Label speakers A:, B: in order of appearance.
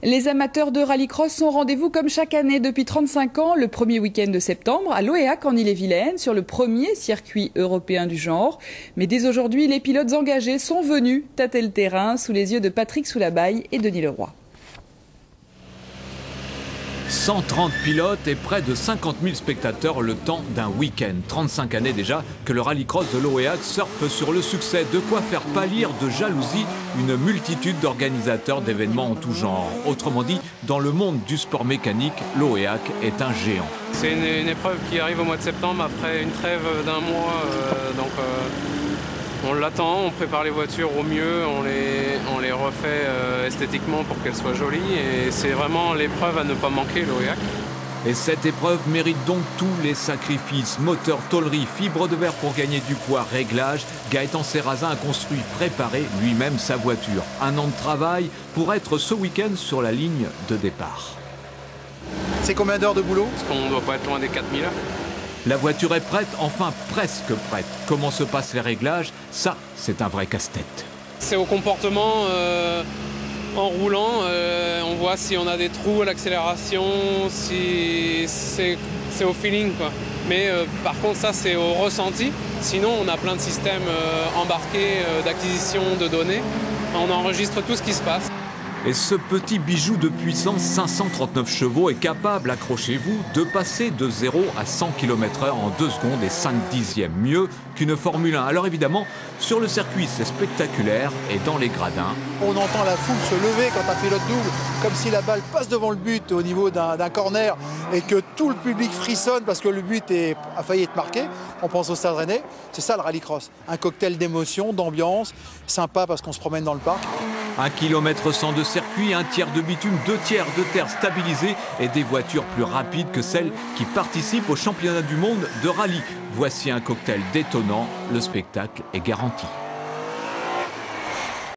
A: Les amateurs de rallycross sont au rendez-vous comme chaque année depuis 35 ans, le premier week-end de septembre à Loéac en Ille-et-Vilaine, sur le premier circuit européen du genre. Mais dès aujourd'hui, les pilotes engagés sont venus tâter le terrain sous les yeux de Patrick Soulabaille et Denis Leroy.
B: 130 pilotes et près de 50 000 spectateurs le temps d'un week-end. 35 années déjà que le rallycross de Loéac surfe sur le succès. De quoi faire pâlir de jalousie une multitude d'organisateurs d'événements en tout genre. Autrement dit, dans le monde du sport mécanique, Loéac est un géant.
C: C'est une épreuve qui arrive au mois de septembre après une trêve d'un mois. On l'attend, on prépare les voitures au mieux, on les refait esthétiquement pour qu'elles soient jolies. Et c'est vraiment l'épreuve à ne pas manquer, Loéac.
B: Et cette épreuve mérite donc tous les sacrifices. Moteur, tôlerie, fibre de verre pour gagner du poids, réglage. Gaëtan Serrazin a construit, préparé lui-même sa voiture. Un an de travail pour être ce week-end sur la ligne de départ.
D: C'est combien d'heures de boulot?
C: Parce qu'on ne doit pas être loin des 4000 heures.
B: La voiture est prête, enfin presque prête. Comment se passent les réglages? Ça, c'est un vrai casse-tête.
C: C'est au comportement en roulant. On voit si on a des trous à l'accélération, si c'est au feeling, quoi. Mais par contre, ça, c'est au ressenti. Sinon, on a plein de systèmes embarqués d'acquisition de données. On enregistre tout ce qui se passe.
B: Et ce petit bijou de puissance 539 chevaux est capable, accrochez-vous, de passer de 0 à 100 km/h en 2 secondes et 5 dixièmes. Mieux qu'une Formule 1. Alors évidemment, sur le circuit, c'est spectaculaire et dans les gradins.
D: On entend la foule se lever quand un pilote double, comme si la balle passe devant le but au niveau d'un corner et que tout le public frissonne parce que le but a failli être marqué. On pense au Stade Rennais. C'est ça le rallycross. Un cocktail d'émotions, d'ambiance, sympa parce qu'on se promène dans le parc.
B: 1 km 100 de circuit, 1 tiers de bitume, 2 tiers de terre stabilisée et des voitures plus rapides que celles qui participent au championnat du monde de rallye. Voici un cocktail détonnant, le spectacle est garanti.